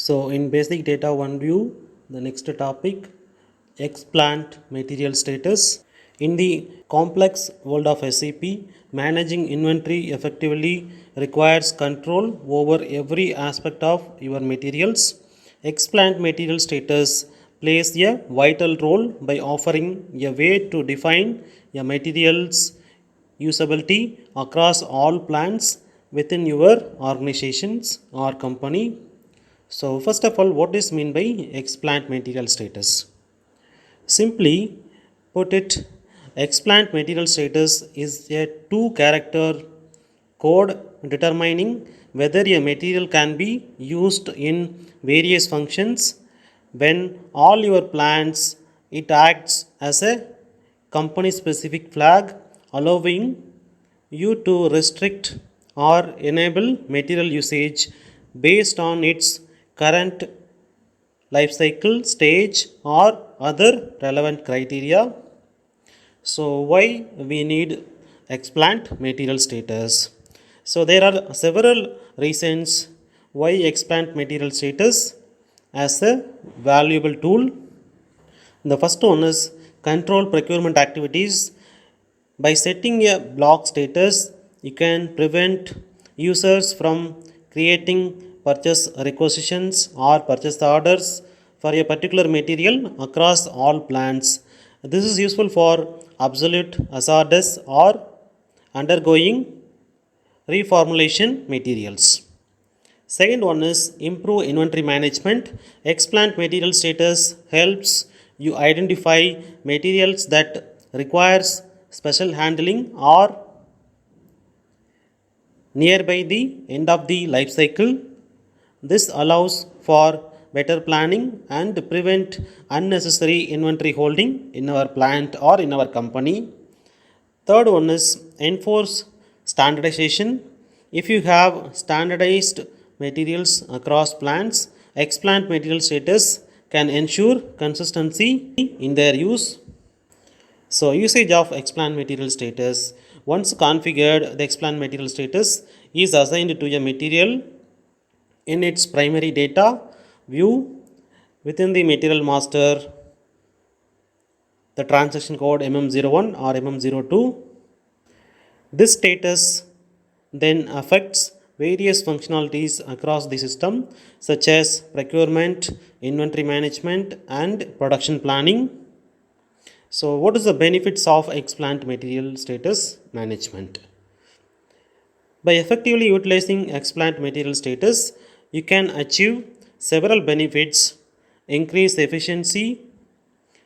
So in basic data one view, the next topic, ex-plant material status. In the complex world of SAP, managing inventory effectively requires control over every aspect of your materials. Ex-plant material status plays a vital role by offering a way to define a material's usability across all plants within your organizations or company. So first of all, what is mean by ex-plant material status? Simply put it, ex-plant material status is a two-character code determining whether a material can be used in various functions. When all your plants, it acts as a company specific flag, allowing you to restrict or enable material usage based on its current life cycle stage or other relevant criteria. So why we need explant material status? So there are several reasons why explant material status as a valuable tool. The first one is control procurement activities. By setting a block status, you can prevent users from creating purchase requisitions or purchase orders for a particular material across all plants. This is useful for obsolete, hazardous, or undergoing reformulation materials. Second one is improve inventory management. Explant material status helps you identify materials that requires special handling or nearby the end of the life cycle. This allows for better planning and prevent unnecessary inventory holding in our plant or in our company. Third one is enforce standardization. If you have standardized materials across plants, explant material status can ensure consistency in their use. So usage of explant material status. Once configured, the explant material status is assigned to a material in its primary data view within the material master, the transaction code MM01 or MM02. This status then affects various functionalities across the system such as procurement, inventory management and production planning. So what is the benefits of ex-plant material status management? By effectively utilizing ex-plant material status, you can achieve several benefits: increase efficiency,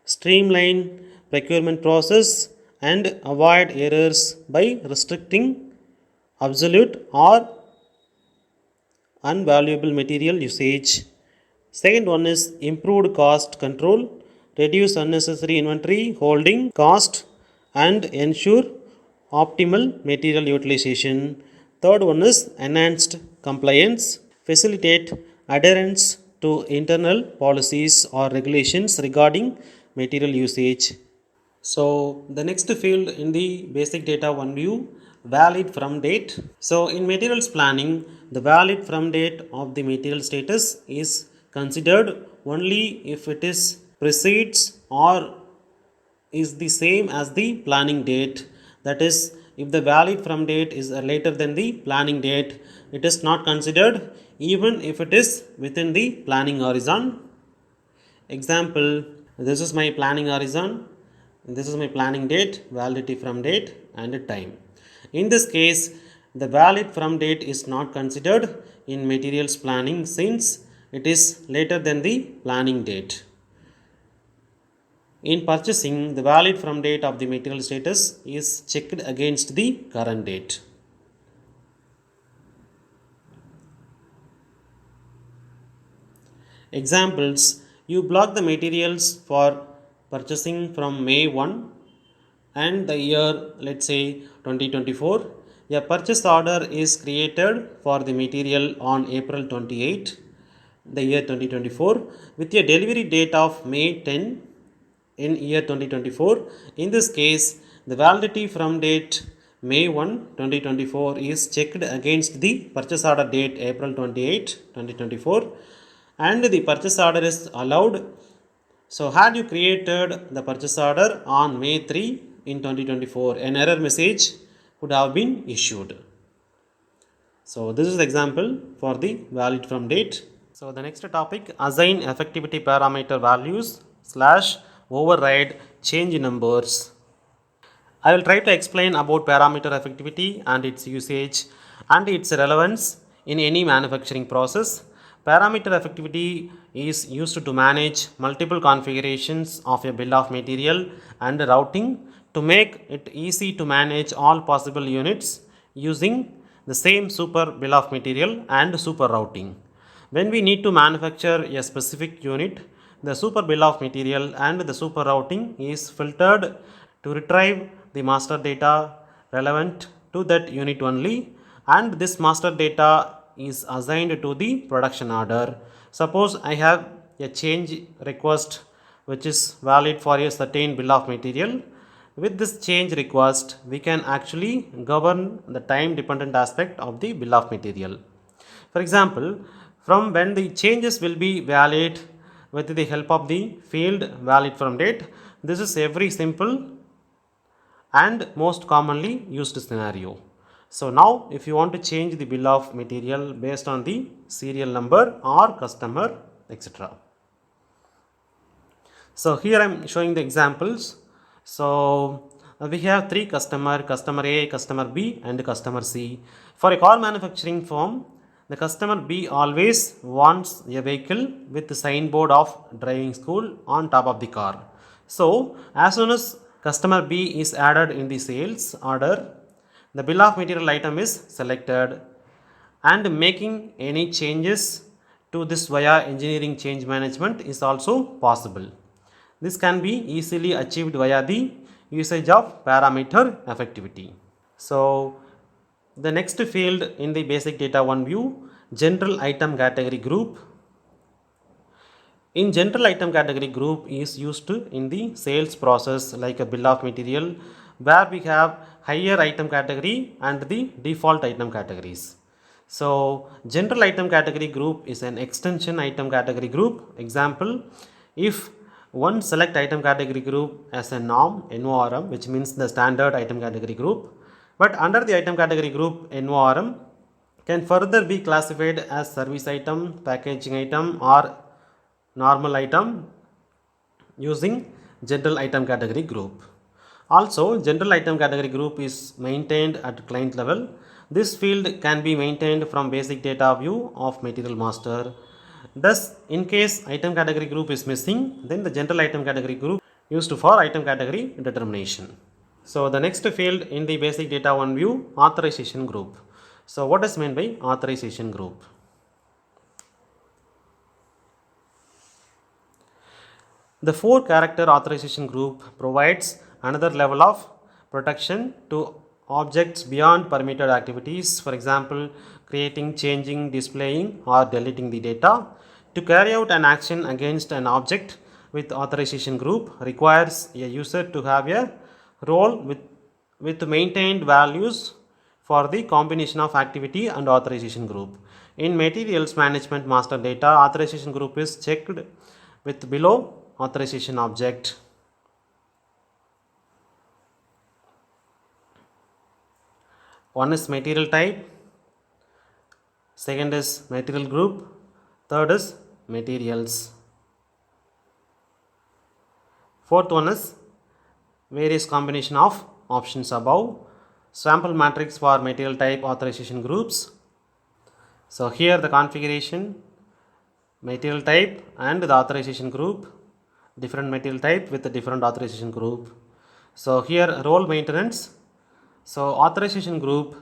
streamline procurement process and avoid errors by restricting obsolete or unvaluable material usage. Second one is improved cost control, reduce unnecessary inventory holding cost and ensure optimal material utilization. Third one is enhanced compliance, facilitate adherence to internal policies or regulations regarding material usage. So the next field in the basic data one view, valid from date. So in materials planning, the valid from date of the material status is considered only if it is precedes or is the same as the planning date. That is, if the valid from date is later than the planning date, it is not considered even if it is within the planning horizon. Example, this is my planning horizon, this is my planning date, validity from date and time. In this case, the valid from date is not considered in materials planning since it is later than the planning date. In purchasing, the valid from date of the material status is checked against the current date. Examples, you block the materials for purchasing from May 1 and the year, let's say 2024. A purchase order is created for the material on April 28, the year 2024, with a delivery date of May 10 in year 2024. In this case, the validity from date May 1, 2024 is checked against the purchase order date April 28, 2024. and the purchase order is allowed. So had you created the purchase order on May 3 in 2024, an error message would have been issued. So this is the example for the valid from date. So the next topic, assign effectivity parameter values / override change numbers. I will try to explain about parameter effectivity and its usage and its relevance in any manufacturing process. Parameter effectivity is used to manage multiple configurations of a bill of material and routing to make it easy to manage all possible units using the same super bill of material and super routing. When we need to manufacture a specific unit, the super bill of material and the super routing is filtered to retrieve the master data relevant to that unit only, and this master data is assigned to the production order. Suppose I have a change request which is valid for a certain bill of material. With this change request, we can actually govern the time dependent aspect of the bill of material. For example, from when the changes will be valid with the help of the field valid from date. This is every simple and most commonly used scenario. So now if you want to change the bill of material based on the serial number or customer, etc. So here I am showing the examples. So we have three customer A, customer B and customer C. For a car manufacturing firm, the customer B always wants a vehicle with the signboard of driving school on top of the car. So as soon as customer B is added in the sales order, the bill of material item is selected, and making any changes to this via engineering change management is also possible. This can be easily achieved via the usage of parameter effectivity. So the next field in the basic data one view, general item category group. In general item category group is used in the sales process like a bill of material, where we have higher item category and the default item categories. So general item category group is an extension item category group. Example, if one select item category group as a NORM, which means the standard item category group, but under the item category group NORM can further be classified as service item, packaging item or normal item using general item category group. Also, general item category group is maintained at client level. This field can be maintained from basic data view of material master. Thus, in case item category group is missing, then the general item category group used for item category determination. So the next field in the basic data one view, authorization group. So what is meant by authorization group? The 4-character authorization group provides another level of protection to objects beyond permitted activities. For example, creating, changing, displaying or deleting the data. To carry out an action against an object with authorization group requires a user to have a role with maintained values for the combination of activity and authorization group. In materials management master data, authorization group is checked with below authorization object. One is material type, second is material group, third is materials. Fourth one is various combination of options above. Sample matrix for material type authorization groups. So here the configuration, material type and the authorization group, different material type with a different authorization group. So here role maintenance. So authorization group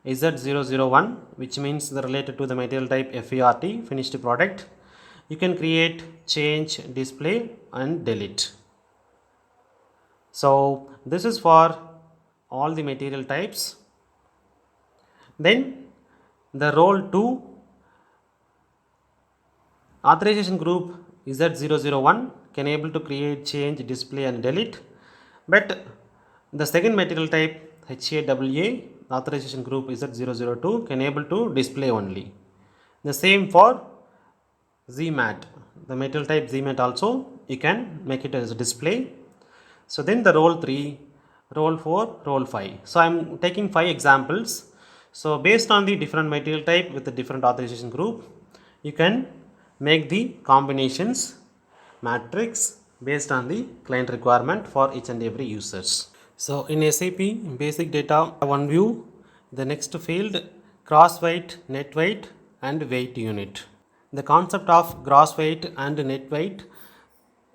is Z001, which means the related to the material type FERT, finished product. You can create, change, display and delete. So this is for all the material types. Then the role 2 authorization group Z001 can able to create, change, display and delete, but the second material type HAWA authorization group Z002 can able to display only. The same for ZMAT, the material type ZMAT also you can make it as a display. So then the role 3, role 4, role 5. So I am taking 5 examples. So based on the different material type with the different authorization group, you can make the combinations matrix based on the client requirement for each and every users. So in SAP basic data one view, the next field gross weight, net weight and weight unit. The concept of gross weight and net weight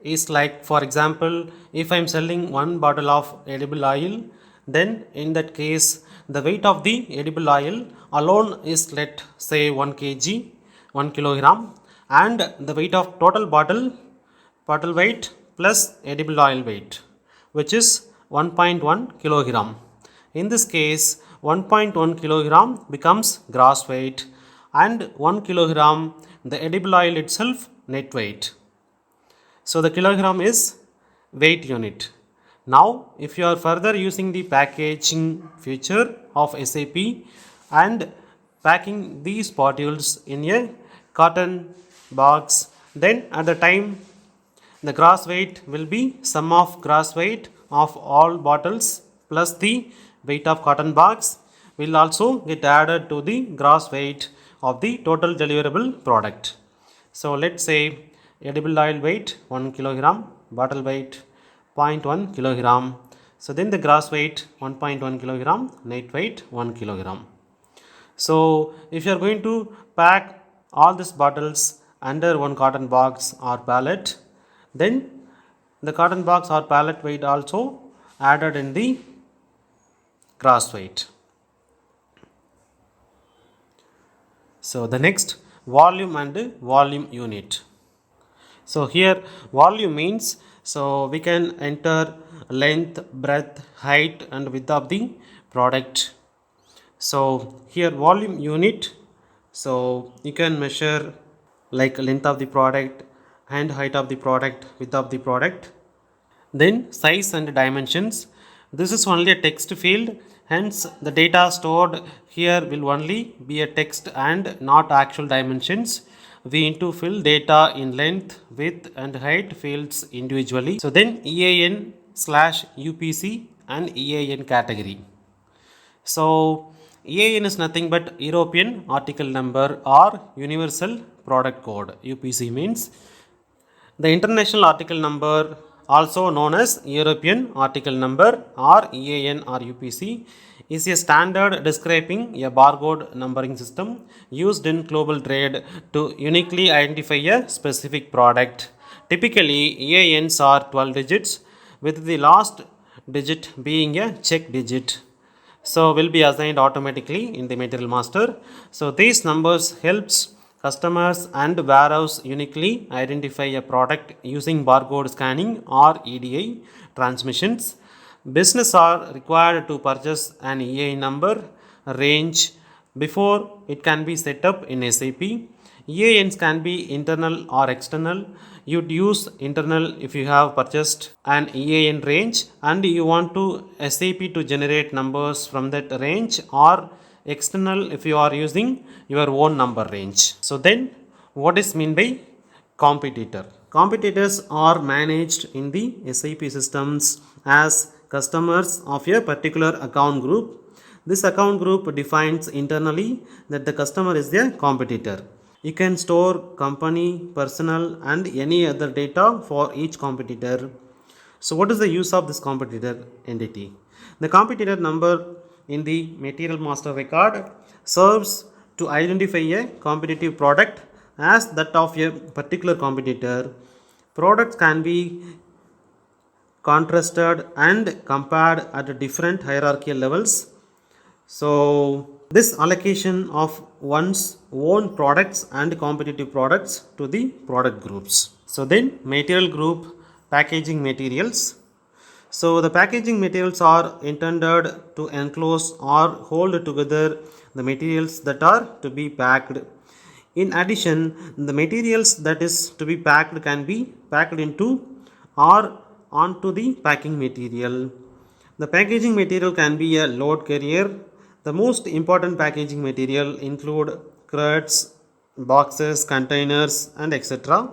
is like, for example, if I am selling one bottle of edible oil, then in that case the weight of the edible oil alone is, let say, 1 kg, 1 kilogram, and the weight of total bottle weight plus edible oil weight, which is 1.1 kilogram. In this case 1.1 kilogram becomes gross weight and 1 kilogram the edible oil itself net weight. So the kilogram is weight unit. Now if you are further using the packaging feature of SAP and packing these bottles in a cotton box, then at the time the gross weight will be sum of gross weight of all bottles plus the weight of cotton box will also get added to the gross weight of the total deliverable product. So let's say edible oil weight 1 kilogram, bottle weight 0.1 kilogram. So then the gross weight 1.1 kilogram, net weight 1 kilogram. So if you are going to pack all these bottles under one cotton box or pallet, then the cotton box or pallet weight also added in the gross weight. So the next, volume and volume unit. So here volume means, so we can enter length, breadth, height and width of the product. So here volume unit, so you can measure like length of the product and height of the product, width of the product. Then size and dimensions, this is only a text field, hence the data stored here will only be a text and not actual dimensions. We need to fill data in length, width and height fields individually. So then EAN slash UPC and EAN category. So EAN is nothing but European article number or universal product code. UPC means the international article number, also known as European article number or EAN or UPC, is a standard describing a barcode numbering system used in global trade to uniquely identify a specific product. Typically, EANs are 12 digits, with the last digit being a check digit. So will be assigned automatically in the material master. So these numbers helps customers and warehouse uniquely identify a product using barcode scanning or EDI transmissions. Business are required to purchase an EI number range before it can be set up in SAP. EANs can be internal or external. You'd use internal if you have purchased an EAN range and you want to SAP to generate numbers from that range, or external if you are using your own number range. So then what is mean by competitor? Competitors are managed in the SAP systems as customers of a particular account group. This account group defines internally that the customer is a competitor. You can store company, personal and any other data for each competitor. So what is the use of this competitor entity? The competitor number in the material master record serves to identify a competitive product as that of a particular competitor. Products can be contrasted and compared at different hierarchical levels. So this allocation of one's own products and competitive products to the product groups. So then material group, packaging materials. So the packaging materials are intended to enclose or hold together the materials that are to be packed. In addition, the materials that is to be packed can be packed into or onto the packing material. The packaging material can be a load carrier. The most important packaging material include crates, boxes, containers, and etc.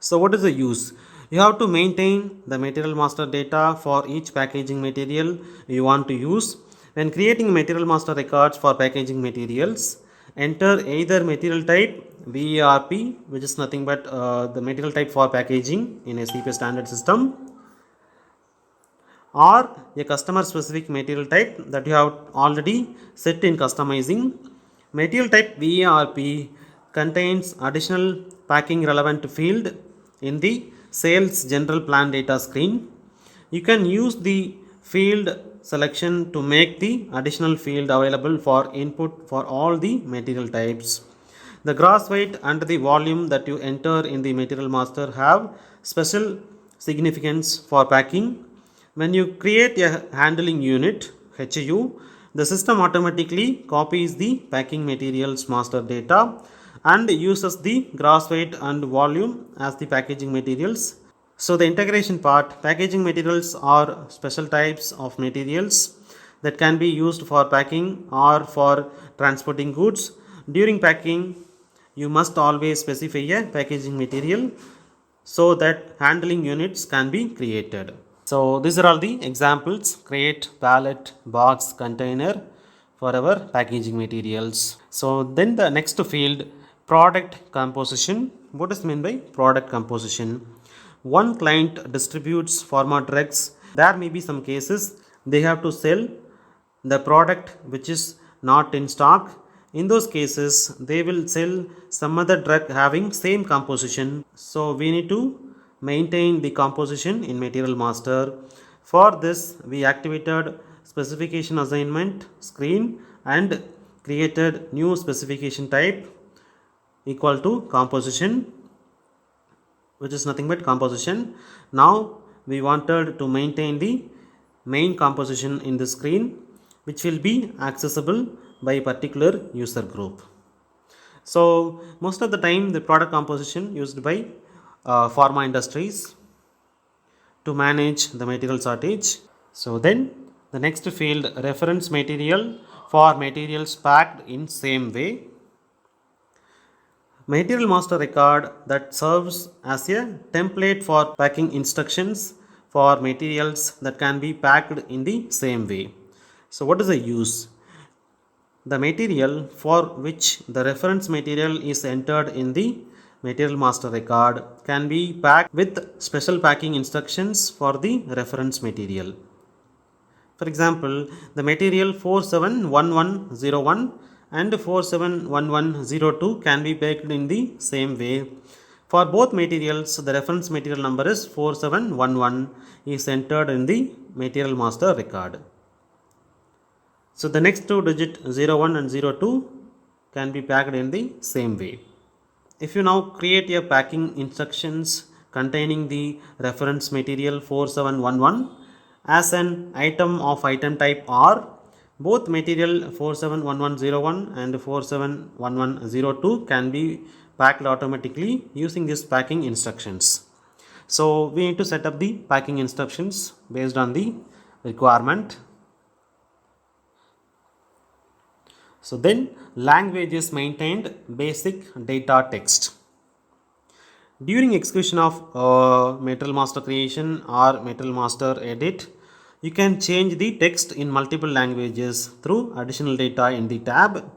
So what is the use? You have to maintain the material master data for each packaging material you want to use. When creating material master records for packaging materials, enter either material type VERP, which is nothing but the material type for packaging in SAP standard system, or a customer specific material type that you have already set in customizing. Material type VERP contains additional packing relevant field in the sales general plan data screen. You can use the field selection to make the additional field available for input for all the material types. The gross weight and the volume that you enter in the material master have special significance for packing. When you create a handling unit HU, the system automatically copies the packing materials master data and uses the gross weight and volume as the packaging materials. So the integration part, packaging materials are special types of materials that can be used for packing or for transporting goods. During packing, you must always specify a packaging material so that handling units can be created. So these are all the examples: crate, pallet, box, container for our packaging materials. So then the next field, product composition. What does mean by product composition? One client distributes pharma drugs. There may be some cases they have to sell the product which is not in stock. In those cases, they will sell some other drug having same composition. So we need to maintain the composition in material master. For this, we activated specification assignment screen and created new specification type equal to composition, which is nothing but composition. Now we wanted to maintain the main composition in the screen, which will be accessible by a particular user group. So most of the time the product composition used by pharma industries to manage the material shortage. So then the next field, reference material for materials packed in same way. Material master record that serves as a template for packing instructions for materials that can be packed in the same way. So what is the use? The material for which the reference material is entered in the material master record can be packed with special packing instructions for the reference material. For example, the material 471101 and 471102 can be packed in the same way. For both materials, the reference material number is 4711 is entered in the material master record. So the next two digit 01 and 02 can be packed in the same way. If you now create a packing instructions containing the reference material 4711 as an item of item type R, both material 471101 and 471102 can be packed automatically using these packing instructions. So we need to set up the packing instructions based on the requirement. So then language is maintained basic data text. During execution of material master creation or material master edit, you can change the text in multiple languages through additional data in the tab.